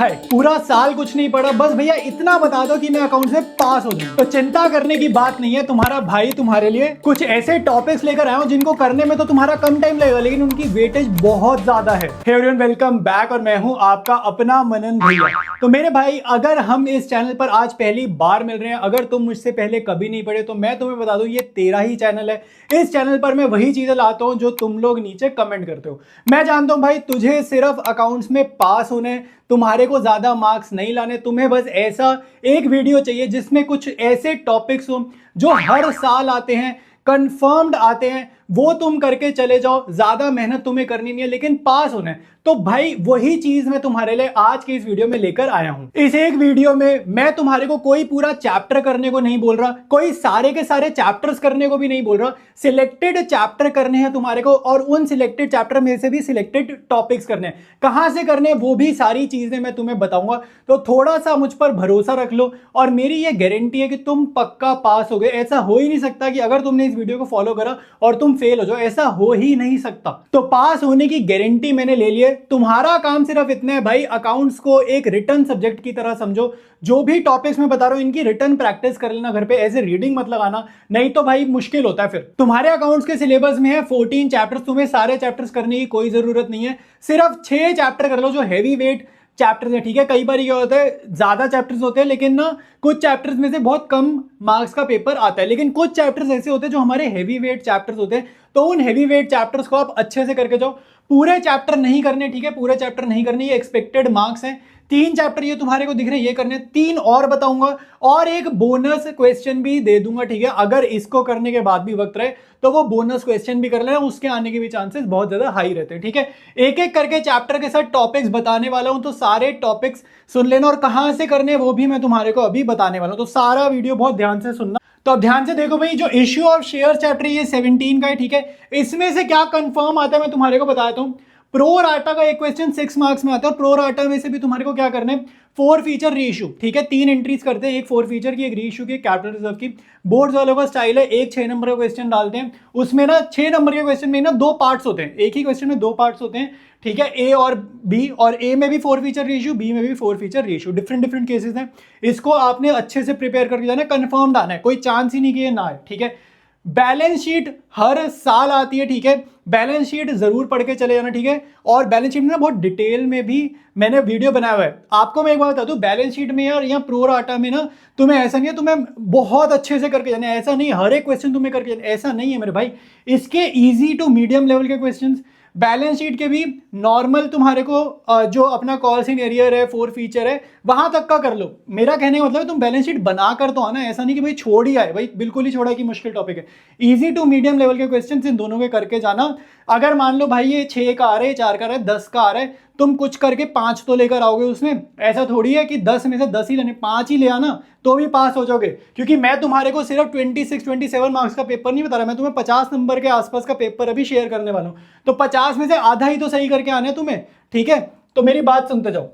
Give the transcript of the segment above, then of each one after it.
हाय, पूरा साल कुछ नहीं पढ़ा, बस भैया इतना बता दो कि मैं अकाउंट्स में पास हो जाऊं। तो चिंता करने की बात नहीं है, तुम्हारा भाई तुम्हारे लिए कुछ ऐसे टॉपिक्स लेकर आया हूं जिनको करने में तो तुम्हारा कम टाइम लगेगा, लेकिन उनकी वेटेज बहुत ज्यादा है। हे एवरीवन, वेलकम बैक और मैं हूं आपका अपना मनन भैया। तो मेरे भाई, अगर हम इस चैनल पर आज पहली बार मिल रहे हैं, अगर तुम मुझसे पहले कभी नहीं पढ़े, तो मैं तुम्हें बता दूं ये तेरा ही चैनल है। इस चैनल पर मैं वही चीजें लाता हूं जो तुम लोग नीचे कमेंट करते हो। मैं जानता हूं भाई, तुझे सिर्फ अकाउंट्स में पास होने, तुम्हारे को ज्यादा मार्क्स नहीं लाने, तुम्हें बस ऐसा एक वीडियो चाहिए जिसमें कुछ ऐसे टॉपिक्स हो जो हर साल आते हैं, कंफर्म्ड आते हैं, वो तुम करके चले जाओ। ज्यादा मेहनत तुम्हें करनी नहीं है, लेकिन पास होना है। तो भाई वही चीज मैं तुम्हारे लिए आज के इस वीडियो में लेकर आया हूं। इस एक वीडियो में मैं तुम्हारे को कोई पूरा चैप्टर करने को नहीं बोल रहा, कोई सारे के सारे चैप्टर्स करने को भी नहीं बोल रहा। सिलेक्टेड चैप्टर करने हैं तुम्हारे को, और उन सिलेक्टेड चैप्टर में से भी सिलेक्टेड टॉपिक्स करने हैं। कहां से करने, वो भी सारी चीजें मैं तुम्हें बताऊंगा। तो थोड़ा सा मुझ पर भरोसा रख लो, और मेरी ये गारंटी है कि तुम पक्का पास हो गए। ऐसा हो ही नहीं सकता कि अगर तुमने इस वीडियो को फॉलो करा और तुम फेल हो जाओ, ऐसा हो ही नहीं सकता। तो पास होने की गारंटी मैंने ले ली है। तुम्हारा काम सिर्फ इतना है भाई, अकाउंट्स को एक रिटन सब्जेक्ट की तरह समझो। जो भी टॉपिक्स मैं बता रहा हूं, इनकी रिटन प्रैक्टिस कर लेना घर पे, ऐसे रीडिंग मत लगाना, नहीं तो भाई मुश्किल होता है। फिर तुम्हारे अकाउंट्स के सिलेबस में है 14 चैप्टर्स, तुम्हें सारे चैप्टर्स करने की कोई जरूरत नहीं है। सिर्फ 6 चैप्टर कर लो जो हैवी वेट चैप्टर्स है, ठीक है। कई बार क्या होता है, ज्यादा चैप्टर्स होते हैं, लेकिन ना कुछ चैप्टर्स में से बहुत कम मार्क्स का पेपर आता है, लेकिन कुछ चैप्टर्स ऐसे होते हैं जो हमारे हैवी वेट चैप्टर्स होते हैं। तो उन हैवी वेट चैप्टर्स को आप अच्छे से करके जाओ। पूरे चैप्टर नहीं करने, ठीक है, पूरे चैप्टर नहीं करने, ये एक्सपेक्टेड मार्क्स हैं। 3 चैप्टर ये तुम्हारे को दिख रहे हैं, ये करने। 3 और बताऊंगा, और एक बोनस क्वेश्चन भी दे दूंगा, ठीक है। अगर इसको करने के बाद भी वक्त रहे तो वो बोनस क्वेश्चन भी कर लेना, उसके आने के भी चांसेस बहुत ज्यादा हाई रहते हैं, ठीक है। एक एक करके चैप्टर के साथ टॉपिक्स बताने वाला हूं, तो सारे टॉपिक्स सुन लेना, और कहां से करने वो भी मैं तुम्हारे को अभी बताने वाला हूं। तो सारा वीडियो बहुत ध्यान से सुनना। तो अब ध्यान से देखो भाई, जो इश्यू ऑफ शेयर चैप्टर ये 17 का है, ठीक है। इसमें से क्या कंफर्म आता है मैं तुम्हारे को बताता हूं। प्रो राटा का एक क्वेश्चन 6 मार्क्स में आता है, और प्रो राटा में से भी तुम्हारे को क्या करना है, 4 फीचर रीइश्यू, ठीक है। 3 एंट्रीज करते हैं, एक 4 फीचर की, एक रीइश्यू की, कैपिटल रिजर्व की। बोर्ड वालों का स्टाइल है, एक 6 नंबर का क्वेश्चन डालते हैं, उसमें ना 6 नंबर के क्वेश्चन में ना 2 पार्ट्स होते हैं, एक ही क्वेश्चन में 2 पार्ट्स होते हैं, ठीक है। ए और बी, और ए में भी 4 फीचर रीइश्यू, बी में भी 4 feature reissue, different different cases हैं। इसको आपने अच्छे से प्रिपेयर करके जाना है, कंफर्म आना है, कोई चांस ही नहीं कि ये ना है, ठीक है। बैलेंस शीट हर साल आती है, ठीक है। बैलेंस शीट जरूर पढ़ के चले जाना, ठीक है। और बैलेंस शीट में ना बहुत डिटेल में भी मैंने वीडियो बनाया हुआ है। आपको मैं एक बात बता दूं, बैलेंस शीट में यार, यहाँ प्रो राटा में ना तुम्हें ऐसा नहीं है तुम्हें बहुत अच्छे से करके जाना है, ऐसा नहीं हर एक क्वेश्चन तुम्हें करके जाना, ऐसा नहीं है मेरे भाई। इसके इजी टू मीडियम लेवल के क्वेश्चंस, बैलेंस शीट के भी नॉर्मल तुम्हारे को जो अपना कॉल्स इन एरियर है, 4 फीचर है, वहां तक का कर लो। मेरा कहने का मतलब है तुम बैलेंस शीट बना कर तो आना, ऐसा नहीं कि भाई छोड़ ही आए, भाई बिल्कुल ही छोड़ा कि मुश्किल टॉपिक है। इजी टू मीडियम लेवल के क्वेश्चंस इन दोनों के करके जाना। अगर मान लो भाई ये 6 का आ रहा है, 4 का आ रहा है, 10 का आ रहा है, तुम कुछ करके 5 तो लेकर आओगे उसमें। ऐसा थोड़ी है कि 10 में से 10 ही लेने, 5 ही ले आना तो भी पास हो जाओगे। क्योंकि मैं तुम्हारे को सिर्फ 26-27 मार्क्स का पेपर नहीं बता रहा, मैं तुम्हें 50 नंबर के आसपास का पेपर अभी शेयर करने वाला हूं। तो 50 में से आधा ही तो सही करके आना है तुम्हें, ठीक है। तो मेरी बात सुनते जाओ।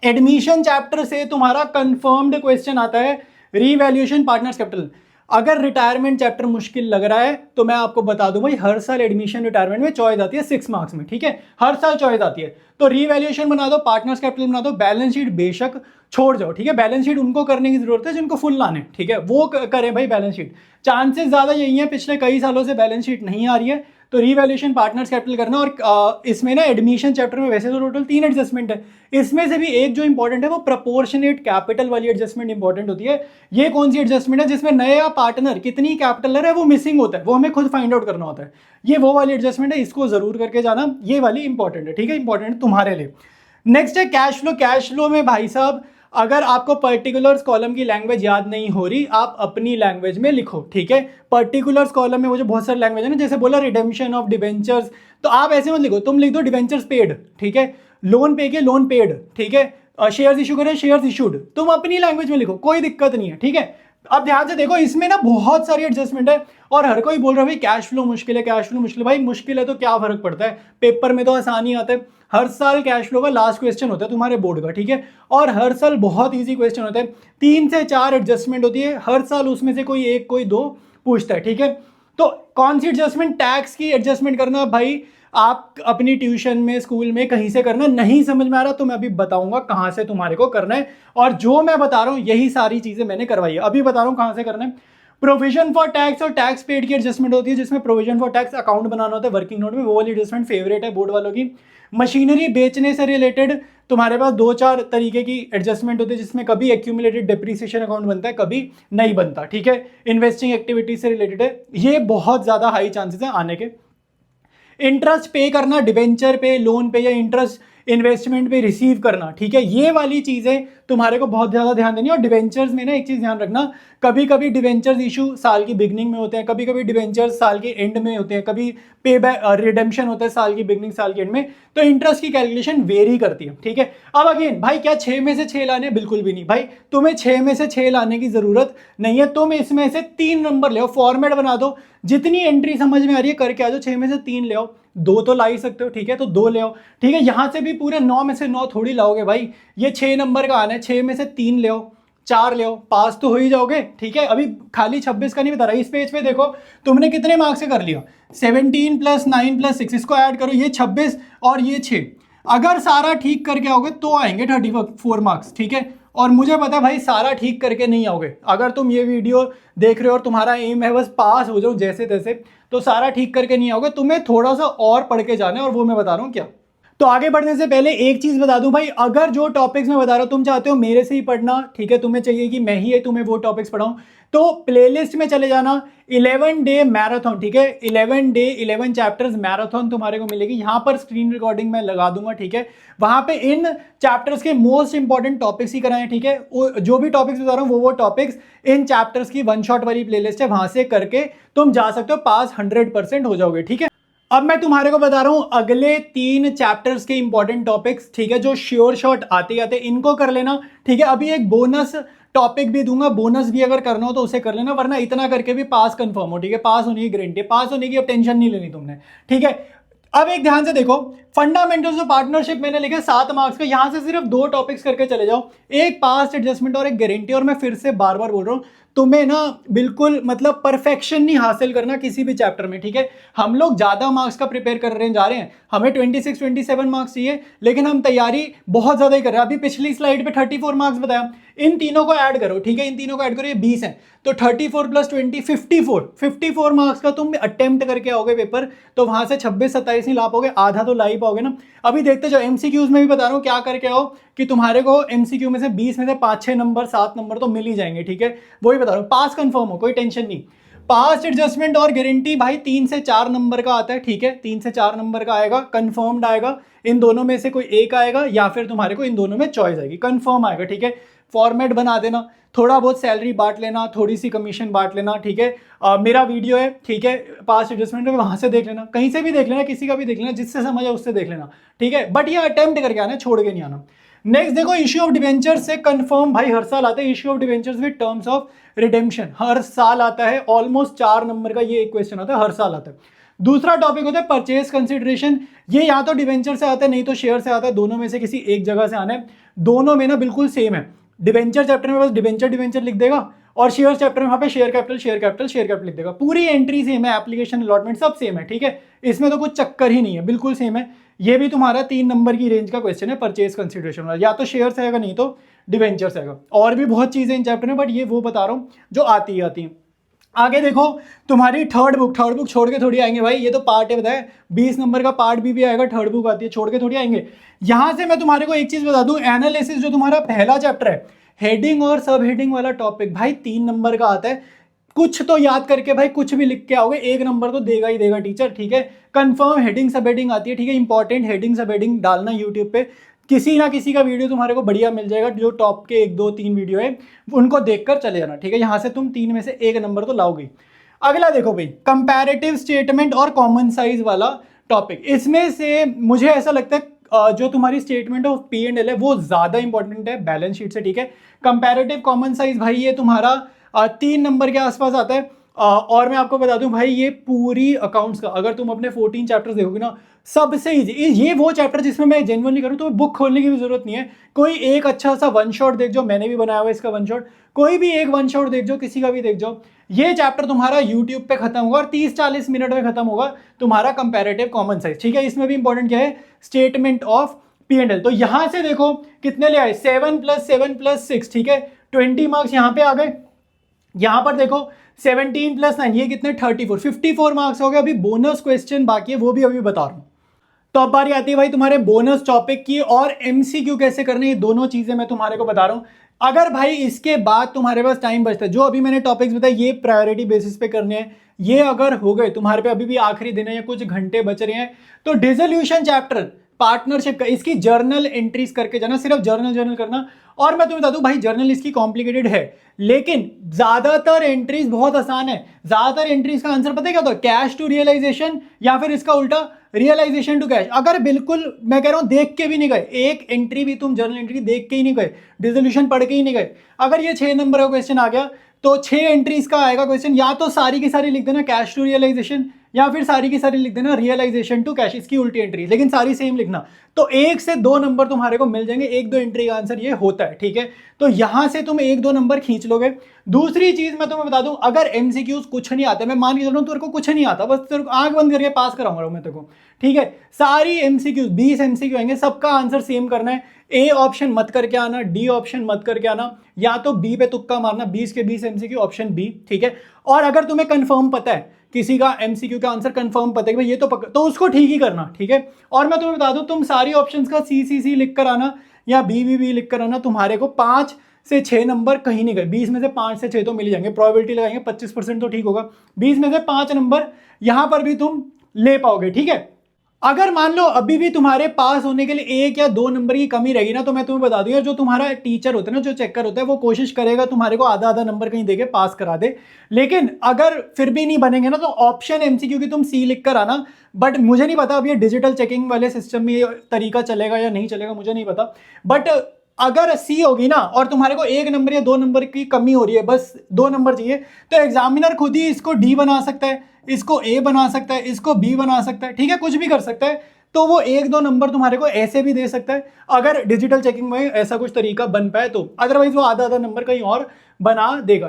एडमिशन चैप्टर से तुम्हारा कंफर्म्ड क्वेश्चन आता है, रीवैल्यूएशन पार्टनर्स कैपिटल। अगर रिटायरमेंट चैप्टर मुश्किल लग रहा है तो मैं आपको बता दूं भाई, हर साल एडमिशन रिटायरमेंट में चॉइस आती है 6 मार्क्स में, ठीक है। हर साल चॉइस आती है। तो रीवैल्यूएशन बना दो, पार्टनर्स कैपिटल बना दो, बैलेंस शीट बेशक छोड़ जाओ, ठीक है। बैलेंस शीट उनको करने की जरूरत है जिनको फुल लाने, ठीक है, वो करें भाई बैलेंस शीट। चांसेस ज्यादा यही है, पिछले कई सालों से बैलेंस शीट नहीं आ रही है, तो रीवैल्यूएशन पार्टनर्स कैपिटल करना। और इसमें ना एडमिशन चैप्टर में वैसे तो टोटल 3 एडजस्टमेंट है, इसमें से भी एक जो इंपॉर्टेंट है वो प्रोपोर्शनेट कैपिटल वाली एडजस्टमेंट इंपॉर्टेंट होती है। ये कौन सी एडजस्टमेंट है, जिसमें नया पार्टनर कितनी कैपिटल है वो मिसिंग होता है, वो हमें खुद फाइंड आउट करना होता है। ये वो वाली एडजस्टमेंट है, इसको जरूर करके जाना, ये वाली इंपॉर्टेंट है, ठीक है, इंपॉर्टेंट तुम्हारे लिए। नेक्स्ट है कैश फ्लो। कैश फ्लो में भाई साहब, अगर आपको पर्टिकुलर्स कॉलम की लैंग्वेज याद नहीं हो रही, आप अपनी लैंग्वेज में लिखो, ठीक है। पर्टिकुलर्स कॉलम में वो जो बहुत सारे लैंग्वेज है ना, जैसे बोला रिडेम्पशन ऑफ डिबेंचर्स, तो आप ऐसे मत लिखो, तुम लिख दो डिबेंचर्स पेड, ठीक है। लोन पे के लोन पेड, ठीक है। शेयर्स इशू करें, शेयर्स इशूड, तुम अपनी लैंग्वेज में लिखो, कोई दिक्कत नहीं है, ठीक है। अब ध्यान से देखो, इसमें ना बहुत सारी एडजस्टमेंट है, और हर कोई बोल रहा है भाई कैश फ्लो मुश्किल है, कैश फ्लो मुश्किल है। भाई मुश्किल है तो क्या फर्क पड़ता है, पेपर में तो आसानी आता है। हर साल कैश फ्लो का लास्ट क्वेश्चन होता है तुम्हारे बोर्ड का, ठीक है। और हर साल बहुत इजी क्वेश्चन होता है, 3 से 4 एडजस्टमेंट होती है हर साल, उसमें से कोई एक कोई 2 पूछता है, ठीक है। तो कौन सी एडजस्टमेंट, टैक्स की एडजस्टमेंट करना भाई। आप अपनी ट्यूशन में, स्कूल में, कहीं से करना। नहीं समझ में आ रहा तो मैं अभी बताऊंगा कहाँ से तुम्हारे को करना है, और जो मैं बता रहा हूँ यही सारी चीजें मैंने करवाई है। अभी बता रहा हूँ कहाँ से करना है। प्रोविजन फॉर टैक्स और टैक्स पेड की एडजस्टमेंट होती है, जिसमें प्रोविजन फॉर टैक्स अकाउंट बनाना होता है वर्किंग नोट में, वो वाली एडजस्टमेंट फेवरेट है बोर्ड वालों की। मशीनरी बेचने से रिलेटेड तुम्हारे पास 2-4 तरीके की एडजस्टमेंट होती है, जिसमें कभी एक्यूमुलेटेड डिप्रिसिएशन अकाउंट बनता है, कभी नहीं बनता, ठीक है। इन्वेस्टिंग एक्टिविटी से रिलेटेड है, ये बहुत ज्यादा हाई चांसेस है आने के। इंटरेस्ट पे करना डिबेंचर पे, लोन पे, या इंटरेस्ट इन्वेस्टमेंट पे रिसीव करना, ठीक है, ये वाली चीजें तुम्हारे को बहुत ज्यादा ध्यान देनी है। और डिबेंचर्स में ना एक चीज ध्यान रखना, कभी कभी डिबेंचर्स इशू साल की बिगनिंग में होते हैं, कभी कभी डिबेंचर्स साल के एंड में होते हैं, कभी पे बैक रिडेम्पशन होता है साल की बिगनिंग, साल के एंड में, तो इंटरेस्ट की कैलकुलेशन वेरी करती है, ठीक है। अब अगेन भाई क्या 6 में से 6 लाने? बिल्कुल भी नहीं भाई, तुम्हें 6 में से 6 लाने की जरूरत नहीं है। तुम इसमें से 3 नंबर ले आओ, फॉर्मेट बना दो, जितनी एंट्री समझ में आ रही है करके आ जाओ। 6 में से 3 ले आओ, 2 तो ला ही सकते हो, ठीक है, तो 2 ले आओ, ठीक है। यहां से भी पूरे 9 में से 9 थोड़ी लाओगे भाई, ये 6 नंबर का आना है, 6 में से 3 ले आओ, 4 ले आओ, पास तो हो ही जाओगे, ठीक है। अभी खाली 26 का नहीं बता रहा, इस पेज पे देखो तुमने कितने मार्क्स से कर लिया, 17 + 9 + 6, इसको ऐड करो, ये 26 और ये 6, अगर सारा ठीक करके आओगे तो आएंगे 34 मार्क्स, ठीक है। और मुझे पता है भाई सारा ठीक करके नहीं आओगे, अगर तुम ये वीडियो देख रहे हो और तुम्हारा एम है बस पास हो जाओ जैसे तैसे, तो सारा ठीक करके नहीं आओगे, तुम्हें थोड़ा सा और पढ़ के जाना है, और वो मैं बता रहा हूँ क्या। तो आगे बढ़ने से पहले एक चीज बता दूं भाई, अगर जो टॉपिक्स मैं बता रहा हूं तुम चाहते हो मेरे से ही पढ़ना, ठीक है, तुम्हें चाहिए कि मैं ही तुम्हें वो टॉपिक्स पढ़ाऊं, तो प्लेलिस्ट में चले जाना, 11 डे मैराथन, ठीक है, 11 डे 11 चैप्टर्स मैराथन तुम्हारे को मिलेगी। यहां पर स्क्रीन रिकॉर्डिंग मैं लगा दूंगा, ठीक है। वहां पे इन चैप्टर्स के मोस्ट इंपॉर्टेंट टॉपिक्स ही कराए, ठीक है। जो भी टॉपिक्स बता रहा हूं वो टॉपिक्स इन चैप्टर्स की वन शॉट वाली प्लेलिस्ट है, वहां से करके तुम जा सकते हो, पास 100% हो जाओगे, ठीक है। अब मैं तुम्हारे को बता रहा हूं अगले 3 चैप्टर्स के इंपॉर्टेंट टॉपिक्स, ठीक है, जो श्योर शॉट आते आते इनको कर लेना, ठीक है। अभी एक बोनस टॉपिक भी दूंगा, बोनस भी अगर करना हो तो उसे कर लेना, वरना इतना करके भी पास कंफर्म हो, ठीक है। पास होने की गारंटी, पास होने की अब टेंशन नहीं लेनी तुमने, ठीक है। अब एक ध्यान से देखो, फंडामेंटल्स ऑफ पार्टनरशिप मैंने लिखा 7 मार्क्स का, यहां से सिर्फ 2 टॉपिक्स करके चले जाओ, एक पास्ट एडजस्टमेंट और एक गारंटी। और मैं फिर से बार बार बोल रहा हूं, तुम्हें ना बिल्कुल मतलब परफेक्शन नहीं हासिल करना किसी भी चैप्टर में, ठीक है। हम लोग ज्यादा मार्क्स का प्रिपेयर कर रहे जा रहे हैं, हमें 26-27 मार्क्स चाहिए, लेकिन हम तैयारी बहुत ज्यादा ही कर रहे हैं। अभी पिछली स्लाइड पे 34 मार्क्स बताया, इन तीनों को ऐड करो, ठीक है, इन तीनों को ऐड करो, ये 20 है, तो 34 + 20 54 मार्क्स का तुम अटेम्प्ट करके आओगे पेपर, तो वहां से 26-27 नहीं ला पाओगे, आधा तो ला ही पाओगे ना। अभी देखते जाओ, एमसीक्यूज में भी बता रहा हूं क्या करके आओ कि तुम्हारे को एमसीक्यू में से 20 में से 5-6 नंबर 7 नंबर तो मिल ही जाएंगे, ठीक है। वही बता रहा हूं, पास कंफर्म हो, कोई टेंशन नहीं। पास्ट एडजस्टमेंट और गारंटी भाई 3 से 4 नंबर का आता है, ठीक है, 3 से 4 नंबर का आएगा, कंफर्म्ड आएगा, इन दोनों में से कोई एक आएगा, या फिर तुम्हारे को इन दोनों में चॉइस आएगी, कंफर्म आएगा, ठीक है। फॉर्मेट बना देना, थोड़ा बहुत सैलरी बांट लेना, थोड़ी सी कमीशन बांट लेना, ठीक है। मेरा वीडियो है, ठीक है, पास्ट एडजस्टमेंट में, वहां से देख लेना, कहीं से भी देख लेना, किसी का भी देख लेना, जिससे समझ है उससे देख लेना, ठीक है। बट ये अटेम्प्ट करके आना, छोड़ के नहीं आना। नेक्स्ट देखो, इश्यू ऑफ डिवेंचर्स से कंफर्म भाई हर साल आता है, issue of debentures with terms of redemption हर साल आता है, ऑलमोस्ट 4 नंबर का ये एक क्वेश्चन आता है, हर साल आता है। दूसरा टॉपिक होता है परचेज कंसिडरेशन, ये या तो डिवेंचर से आता है नहीं तो शेयर से आता है, दोनों में से किसी एक जगह से आना है। दोनों में ना बिल्कुल सेम है, डिवेंचर चैप्टर में बस डिवेंचर लिख देगा, और शेयर चैप्टर में वहां पे शेयर कैपिटल लिख देगा, पूरी एंट्री सेम है, एप्लीकेशन अलॉटमेंट सब सेम है, ठीक है। इसमें तो कुछ चक्कर ही नहीं है, बिल्कुल सेम है। ये भी तुम्हारा 3 नंबर की रेंज का क्वेश्चन है, परचेज कंसिडरेशन वाला, या तो शेयर से आएगा नहीं तो डिवेंचर से आएगा। और भी बहुत चीजें इन चैप्टर में, बट ये वो बता रहा हूं जो आती है। आगे देखो, तुम्हारी थर्ड बुक छोड़ के थोड़ी आएंगे भाई, ये तो पार्ट है, बताया 20 नंबर का पार्ट भी आएगा, थर्ड बुक आती है, छोड़ के थोड़ी आएंगे। यहां से मैं तुम्हारे को एक चीज बता दूं, एनालिसिस जो तुम्हारा पहला चैप्टर है, हेडिंग और सब हेडिंग वाला टॉपिक भाई 3 नंबर का आता है। कुछ तो याद करके भाई कुछ भी लिख के आओगे, 1 नंबर तो देगा ही देगा टीचर, ठीक है। कंफर्म हेडिंग सब हेडिंग आती है, ठीक है, इंपॉर्टेंट हेडिंग सब हेडिंग डालना यूट्यूब पे, किसी ना किसी का वीडियो तुम्हारे को बढ़िया मिल जाएगा, जो टॉप के 1-2-3 वीडियो है उनको देखकर चले जाना, ठीक है। यहां से तुम 3 में से 1 नंबर तो लाओगे। अगला देखो भाई, कंपैरेटिव स्टेटमेंट और कॉमन साइज वाला टॉपिक, इसमें से मुझे ऐसा लगता है जो तुम्हारी स्टेटमेंट ऑफ P&L है वो ज्यादा इंपॉर्टेंट है बैलेंस शीट से, ठीक है। कंपैरेटिव कॉमन साइज भाई ये तुम्हारा 3 नंबर के आसपास आता है। और मैं आपको बता दूं भाई, ये पूरी अकाउंट्स का अगर तुम अपने 14 चैप्टर्स देखोगे ना, सबसे इजी ये वो चैप्टर जिसमें मैं जेन्युइनली करूं तो बुक खोलने की भी जरूरत नहीं है, कोई एक अच्छा सा वन शॉट देख जाओ, मैंने भी बनाया हुआ इसका वन शॉट, कोई भी एक वन शॉट देख जाओ, किसी का भी देख जाओ, ये चैप्टर तुम्हारा यूट्यूब पे खत्म होगा और 30-40 मिनट में खत्म होगा तुम्हारा कंपैरेटिव कॉमन साइंस। ठीक है, इसमें भी इंपॉर्टेंट क्या है, स्टेटमेंट ऑफ P&L। तो यहां से देखो कितने ले आए, 7 + 7 + 6, ठीक है, 20 मार्क्स यहां पे आ गए। यहां पर देखो 17 + 9, ये कितने, 34, 54 मार्क्स हो गए। अभी बोनस क्वेश्चन बाकी है, वो भी अभी बता रहा हूं। तो अब बारी आती है भाई तुम्हारे बोनस टॉपिक की, और एमसीक्यू कैसे करने, ये दोनों चीजें मैं तुम्हारे को बता रहा हूं। अगर भाई इसके बाद तुम्हारे पास टाइम बचता है, जो अभी मैंने टॉपिक्स बताए ये प्रायोरिटी बेसिस पे करने हैं, ये अगर हो गए तुम्हारे पे, अभी भी आखिरी दिन है या कुछ घंटे बच रहे हैं, तो डिसोल्यूशन चैप्टर पार्टनरशिप का, इसकी जर्नल एंट्रीज करके जाना, सिर्फ जर्नल करना। और मैं तुम्हें बता दूं भाई, जर्नल इसकी कॉम्प्लिकेटेड है, लेकिन ज्यादातर एंट्रीज बहुत आसान है। ज्यादातर एंट्रीज का आंसर पता है क्या होता है, कैश टू रियलाइजेशन, या फिर इसका उल्टा रियलाइजेशन टू कैश। अगर बिल्कुल मैं कह रहा हूं देख के भी नहीं गए, एक एंट्री भी तुम जर्नल एंट्री देख के ही नहीं गए, डिसोल्यूशन पढ़ के ही नहीं गए, अगर ये 6 नंबर का क्वेश्चन आ गया, तो 6 एंट्रीज का आएगा क्वेश्चन, या तो सारी की सारी लिख देना कैश टू रियलाइजेशन, या फिर सारी की सारी लिख देना रियलाइजेशन टू कैश, इसकी उल्टी एंट्री, लेकिन सारी सेम लिखना। तो 1 से 2 नंबर तुम्हारे को मिल जाएंगे, 1-2 एंट्री का आंसर ये होता है। ठीक है, तो यहां से तुम 1-2 नंबर खींच लोगे। दूसरी चीज मैं तुम्हें बता दूं, अगर एमसीक्यूज कुछ नहीं आता, मैं मान के चल रहा हूं तेरे को कुछ नहीं आता, बस तेरे को आंख बंद करके पास कराऊंगा मैं तेरे को। ठीक है, सारी एमसीक्यूज 20 एमसीक्यू आएंगे, सबका आंसर सेम करना है। ए ऑप्शन मत करके आना, डी ऑप्शन मत करके आना, या तो बी पे तुक्का मारना, 20 के 20 एमसीक्यू ऑप्शन बी। ठीक है, और अगर तुम्हें कंफर्म पता है, किसी का एमसीक्यू का आंसर कंफर्म पता है कि भाई ये तो उसको ठीक ही करना। ठीक है, और मैं तुम्हें बता दूं, तुम सारी ऑप्शंस का सी लिख कर आना, या बी लिख कर आना, तुम्हारे को 5 से 6 नंबर कहीं नहीं गए, 20 में से 5 से 6 तो मिल जाएंगे, प्रोबेबिलिटी लगाएंगे 25% तो ठीक होगा, 20 में से 5 नंबर यहां पर भी तुम ले पाओगे। ठीक है, अगर मान लो अभी भी तुम्हारे पास होने के लिए 1 या 2 नंबर की कमी रहेगी ना, तो मैं तुम्हें बता दूं यार, जो तुम्हारा टीचर होता है ना, जो चेकर होता है, वो कोशिश करेगा तुम्हारे को आधा नंबर कहीं देके पास करा दे। लेकिन अगर फिर भी नहीं बनेंगे ना, तो ऑप्शन एमसीक्यू की तुम सी लिख कर आना। बट मुझे नहीं पता अब ये डिजिटल चेकिंग वाले सिस्टम में ये तरीका चलेगा या नहीं चलेगा, मुझे नहीं पता। बट अगर सी होगी ना, और तुम्हारे को 1 नंबर या 2 नंबर की कमी हो रही है, बस 2 नंबर चाहिए, तो एग्जामिनर खुद ही इसको डी बना सकता है, इसको ए बना सकता है, इसको बी बना सकता है। ठीक है, कुछ भी कर सकता है। तो वो 1-2 नंबर तुम्हारे को ऐसे भी दे सकता है, अगर डिजिटल चेकिंग में ऐसा कुछ तरीका बन पाए तो। अदरवाइज वो आधा नंबर कहीं और बना देगा।